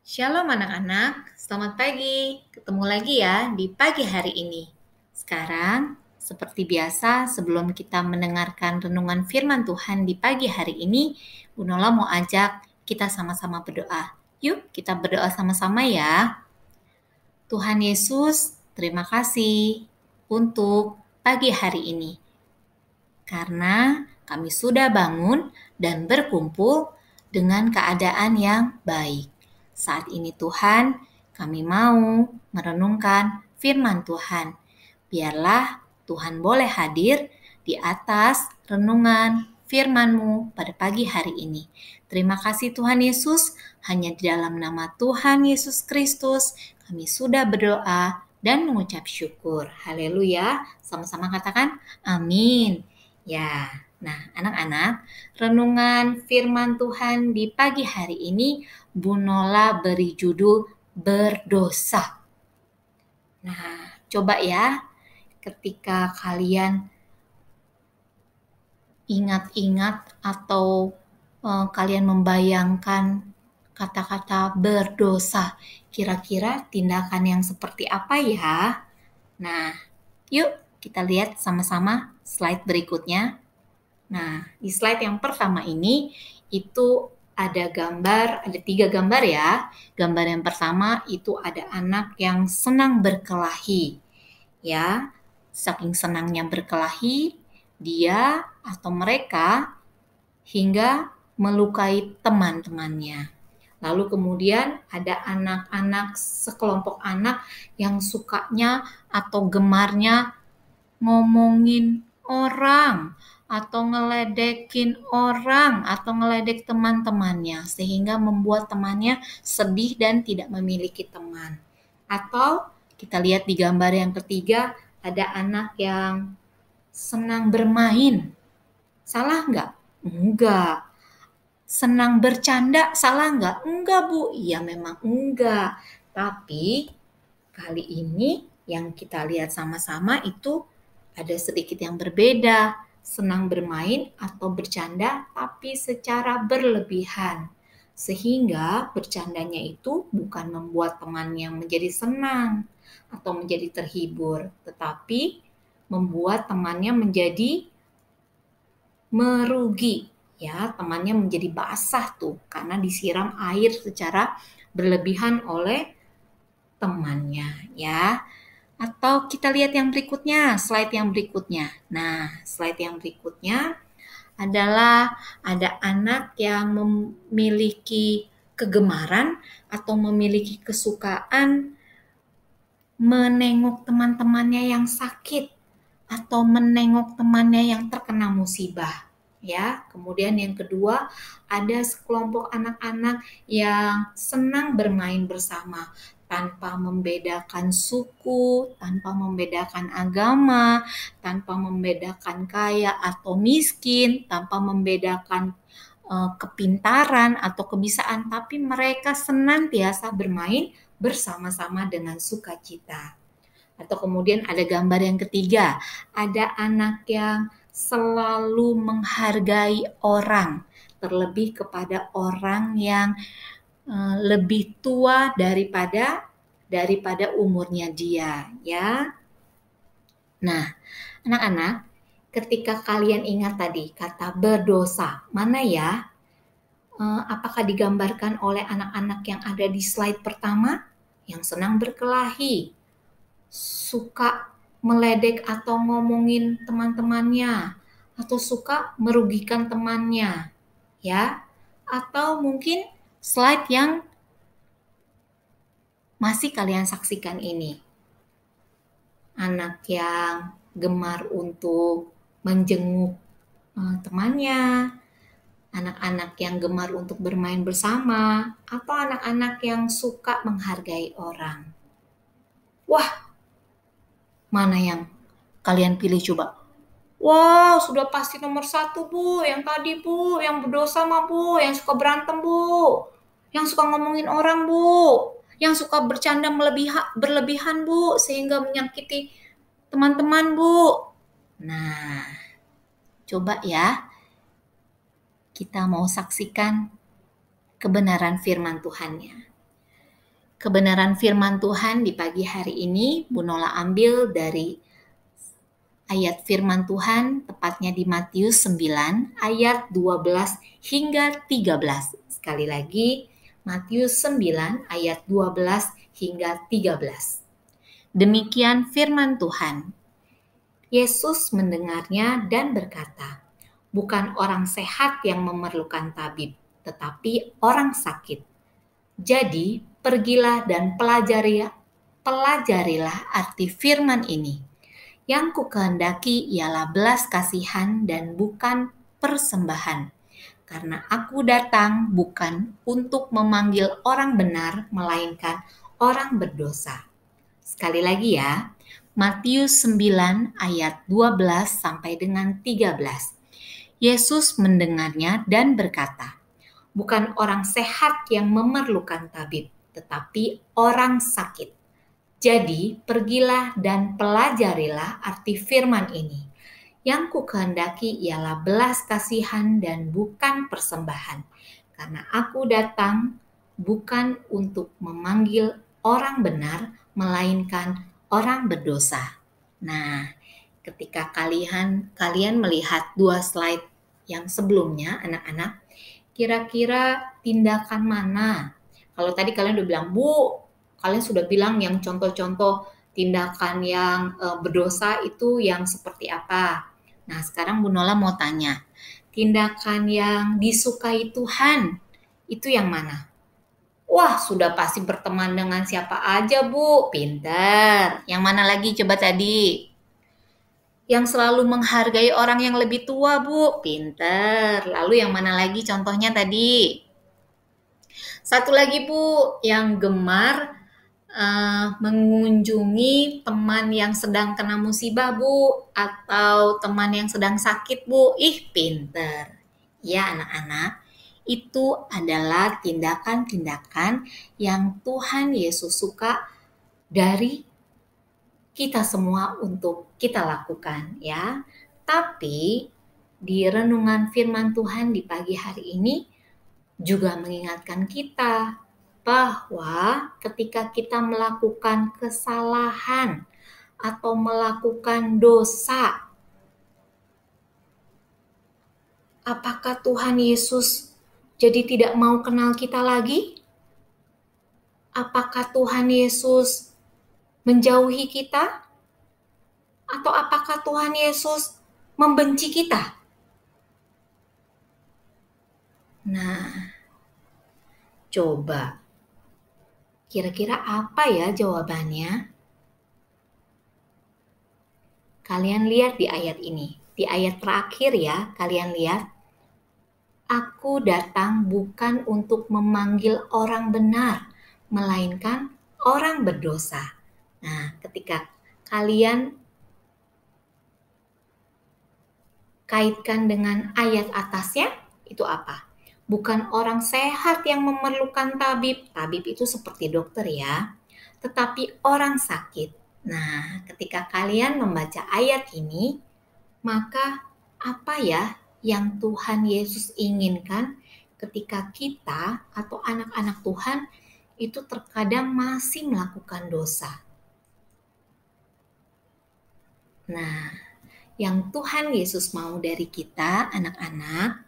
Shalom anak-anak, selamat pagi. Ketemu lagi ya di pagi hari ini. Sekarang, seperti biasa sebelum kita mendengarkan renungan firman Tuhan di pagi hari ini, Bu Nola mau ajak kita sama-sama berdoa. Yuk kita berdoa sama-sama ya. Tuhan Yesus, terima kasih untuk pagi hari ini. Karena kami sudah bangun dan berkumpul dengan keadaan yang baik. Saat ini Tuhan, kami mau merenungkan firman Tuhan. Biarlah Tuhan boleh hadir di atas renungan firman-Mu pada pagi hari ini. Terima kasih Tuhan Yesus, hanya di dalam nama Tuhan Yesus Kristus kami sudah berdoa dan mengucap syukur. Haleluya. Sama-sama katakan amin. Ya, nah anak-anak, renungan firman Tuhan di pagi hari ini Bu Nola beri judul berdosa. Nah, coba ya, ketika kalian ingat-ingat atau kalian membayangkan kata-kata berdosa, kira-kira tindakan yang seperti apa ya? Nah, yuk kita lihat sama-sama slide berikutnya. Nah, di slide yang pertama ini itu ada 3 gambar ya. Gambar yang pertama itu ada anak yang senang berkelahi. Ya, saking senangnya berkelahi, dia atau mereka hingga melukai teman-temannya. Lalu kemudian ada anak-anak, sekelompok anak yang sukanya atau gemarnya ngomongin orang atau ngeledekin orang atau ngeledek teman-temannya sehingga membuat temannya sedih dan tidak memiliki teman. Atau kita lihat di gambar yang ketiga ada anak yang senang bermain. Salah nggak? Enggak. Senang bercanda, salah nggak? Enggak, Bu. Iya, memang enggak. Tapi kali ini yang kita lihat sama-sama itu ada sedikit yang berbeda. Senang bermain atau bercanda, tapi secara berlebihan. Sehingga bercandanya itu bukan membuat temannya menjadi senang atau menjadi terhibur, tetapi membuat temannya menjadi merugi. Ya, temannya menjadi basah tuh karena disiram air secara berlebihan oleh temannya ya. Atau kita lihat yang berikutnya, slide yang berikutnya. Nah, slide yang berikutnya adalah ada anak yang memiliki kegemaran atau memiliki kesukaan menengok teman-temannya yang sakit atau menengok temannya yang terkena musibah. Ya, kemudian yang kedua ada sekelompok anak-anak yang senang bermain bersama tanpa membedakan suku, tanpa membedakan agama, tanpa membedakan kaya atau miskin, tanpa membedakan kepintaran atau kebisaan, tapi mereka senantiasa bermain bersama-sama dengan sukacita. Atau kemudian ada gambar yang ketiga, ada anak yang selalu menghargai orang, terlebih kepada orang yang lebih tua daripada umurnya dia, ya. Nah, anak-anak, ketika kalian ingat tadi kata berdosa, mana ya? Apakah digambarkan oleh anak-anak yang ada di slide pertama? Yang senang berkelahi, suka meledek atau ngomongin teman-temannya, atau suka merugikan temannya, ya. Atau mungkin slide yang masih kalian saksikan ini. Anak yang gemar untuk menjenguk temannya, anak-anak yang gemar untuk bermain bersama, atau anak-anak yang suka menghargai orang. Wah, mana yang kalian pilih coba? Wow, sudah pasti nomor 1, Bu. Yang tadi, Bu. Yang berdosa mah, Bu. Yang suka berantem, Bu. Yang suka ngomongin orang, Bu. Yang suka bercanda berlebihan, Bu. Sehingga menyakiti teman-teman, Bu. Nah, coba ya. Kita mau saksikan kebenaran firman Tuhannya. Kebenaran firman Tuhan di pagi hari ini Bu Nola ambil dari ayat firman Tuhan tepatnya di Matius 9 ayat 12 hingga 13. Sekali lagi, Matius 9 ayat 12 hingga 13. Demikian firman Tuhan. Yesus mendengarnya dan berkata, "Bukan orang sehat yang memerlukan tabib, tetapi orang sakit. Jadi, pergilah dan pelajarilah arti firman ini. Yang kukehendaki ialah belas kasihan dan bukan persembahan. Karena aku datang bukan untuk memanggil orang benar, melainkan orang berdosa." Sekali lagi ya, Matius 9 ayat 12 sampai dengan 13. Yesus mendengarnya dan berkata, "Bukan orang sehat yang memerlukan tabib, tetapi orang sakit. Jadi pergilah dan pelajarilah arti firman ini. Yang kukehendaki ialah belas kasihan dan bukan persembahan. Karena aku datang bukan untuk memanggil orang benar, melainkan orang berdosa." Nah, ketika kalian melihat dua slide yang sebelumnya, anak-anak, kira-kira tindakan mana? Kalau tadi kalian udah bilang, Bu, kalian sudah bilang yang contoh-contoh tindakan yang berdosa itu yang seperti apa? Nah, sekarang Bu Nola mau tanya, tindakan yang disukai Tuhan itu yang mana? Wah, sudah pasti berteman dengan siapa aja, Bu. Pintar. Yang mana lagi coba tadi? Yang selalu menghargai orang yang lebih tua, Bu. Pintar. Lalu yang mana lagi contohnya tadi? Satu lagi, Bu, yang gemar mengunjungi teman yang sedang kena musibah, Bu, atau teman yang sedang sakit, Bu. Ih, pinter. Ya, anak-anak, itu adalah tindakan-tindakan yang Tuhan Yesus suka dari kita semua untuk kita lakukan, ya. Tapi di renungan firman Tuhan di pagi hari ini juga mengingatkan kita bahwa ketika kita melakukan kesalahan atau melakukan dosa, apakah Tuhan Yesus jadi tidak mau kenal kita lagi? Apakah Tuhan Yesus menjauhi kita? Atau apakah Tuhan Yesus membenci kita? Nah, coba kira-kira apa ya jawabannya? Kalian lihat di ayat ini. Di ayat terakhir ya, kalian lihat. Aku datang bukan untuk memanggil orang benar, melainkan orang berdosa. Nah, ketika kalian kaitkan dengan ayat atasnya, itu apa? Bukan orang sehat yang memerlukan tabib. Tabib itu seperti dokter ya. Tetapi orang sakit. Nah, ketika kalian membaca ayat ini, maka apa ya yang Tuhan Yesus inginkan ketika kita atau anak-anak Tuhan itu terkadang masih melakukan dosa? Nah, yang Tuhan Yesus mau dari kita, anak-anak,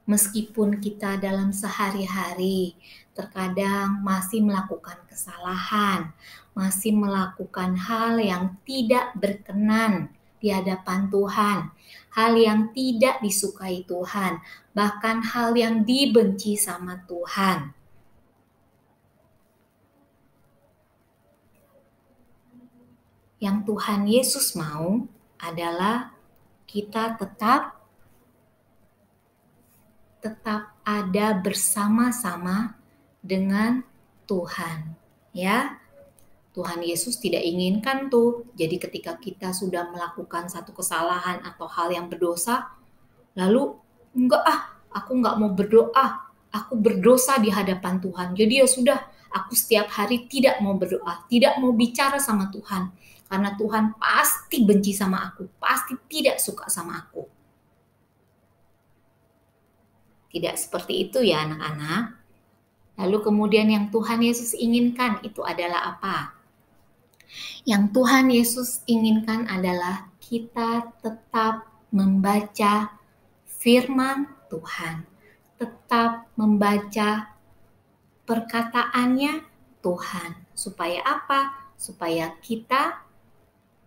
meskipun kita dalam sehari-hari terkadang masih melakukan kesalahan, masih melakukan hal yang tidak berkenan di hadapan Tuhan, hal yang tidak disukai Tuhan, bahkan hal yang dibenci sama Tuhan. Yang Tuhan Yesus mau adalah kita tetap ada bersama-sama dengan Tuhan, ya. Tuhan Yesus tidak inginkan tuh. Jadi ketika kita sudah melakukan satu kesalahan atau hal yang berdosa, lalu aku enggak mau berdoa. Aku berdosa di hadapan Tuhan. Jadi ya sudah, aku setiap hari tidak mau berdoa, tidak mau bicara sama Tuhan. Karena Tuhan pasti benci sama aku, pasti tidak suka sama aku. Tidak seperti itu ya anak-anak. Lalu kemudian yang Tuhan Yesus inginkan itu adalah apa? Yang Tuhan Yesus inginkan adalah kita tetap membaca firman Tuhan, tetap membaca perkataannya Tuhan. Supaya apa? Supaya kita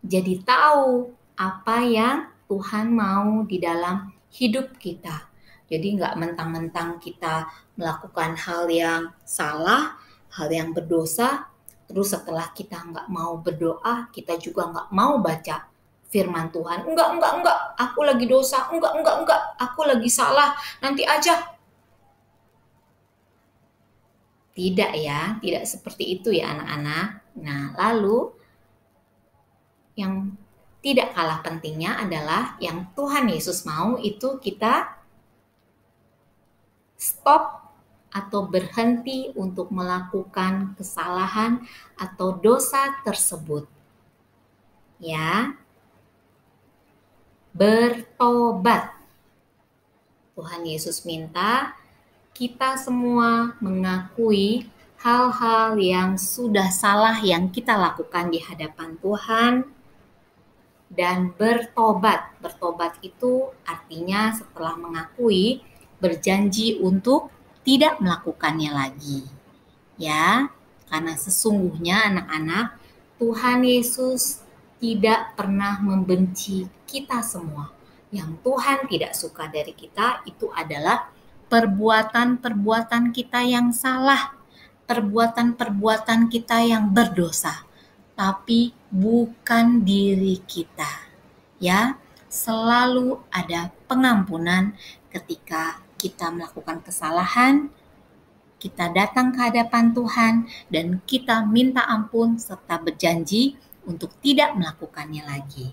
jadi tahu apa yang Tuhan mau di dalam hidup kita. Jadi nggak mentang-mentang kita melakukan hal yang salah, hal yang berdosa, terus setelah kita nggak mau berdoa, kita juga nggak mau baca firman Tuhan. Enggak, aku lagi dosa, enggak, aku lagi salah, nanti aja. Tidak ya, tidak seperti itu ya anak-anak. Nah, lalu yang tidak kalah pentingnya adalah yang Tuhan Yesus mau itu kita stop atau berhenti untuk melakukan kesalahan atau dosa tersebut. Ya, bertobat. Tuhan Yesus minta kita semua mengakui hal-hal yang sudah salah yang kita lakukan di hadapan Tuhan dan bertobat. Bertobat itu artinya setelah mengakui, berjanji untuk tidak melakukannya lagi. Ya, karena sesungguhnya anak-anak, Tuhan Yesus tidak pernah membenci kita semua. Yang Tuhan tidak suka dari kita itu adalah perbuatan-perbuatan kita yang salah, perbuatan-perbuatan kita yang berdosa, tapi bukan diri kita. Ya, selalu ada pengampunan ketika kita melakukan kesalahan, kita datang ke hadapan Tuhan dan kita minta ampun serta berjanji untuk tidak melakukannya lagi.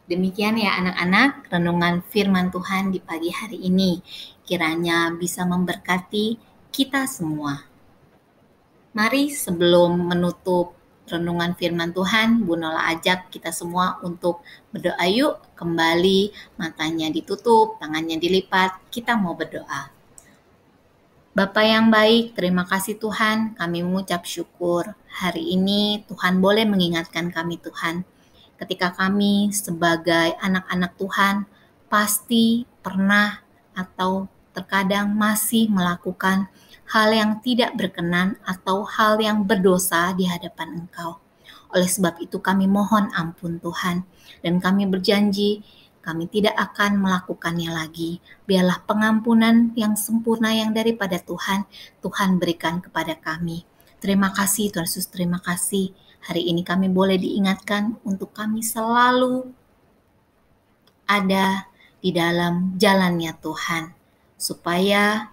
Demikian ya anak-anak, renungan firman Tuhan di pagi hari ini. Kiranya bisa memberkati kita semua. Mari sebelum menutup renungan firman Tuhan, Bu Nola ajak kita semua untuk berdoa yuk. Kembali matanya ditutup, tangannya dilipat, kita mau berdoa. Bapa yang baik, terima kasih Tuhan, kami mengucap syukur. Hari ini Tuhan boleh mengingatkan kami Tuhan. Ketika kami sebagai anak-anak Tuhan pasti pernah atau terkadang masih melakukan hal yang tidak berkenan atau hal yang berdosa di hadapan Engkau. Oleh sebab itu kami mohon ampun Tuhan dan kami berjanji kami tidak akan melakukannya lagi. Biarlah pengampunan yang sempurna yang daripada Tuhan, Tuhan berikan kepada kami. Terima kasih Tuhan Yesus, terima kasih. Hari ini kami boleh diingatkan untuk kami selalu ada di dalam jalannya Tuhan, supaya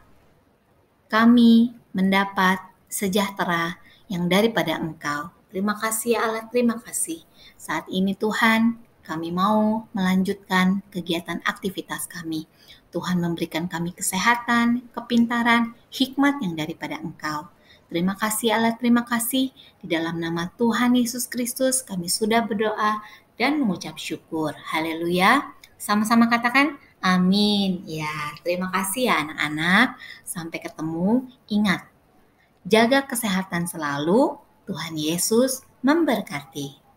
kami mendapat sejahtera yang daripada Engkau. Terima kasih ya Allah, terima kasih. Saat ini Tuhan, kami mau melanjutkan kegiatan aktivitas kami. Tuhan memberikan kami kesehatan, kepintaran, hikmat yang daripada Engkau. Terima kasih Allah, terima kasih. Di dalam nama Tuhan Yesus Kristus kami sudah berdoa dan mengucap syukur. Haleluya. Sama-sama katakan amin. Ya, terima kasih ya anak-anak. Sampai ketemu. Ingat, jaga kesehatan selalu. Tuhan Yesus memberkati.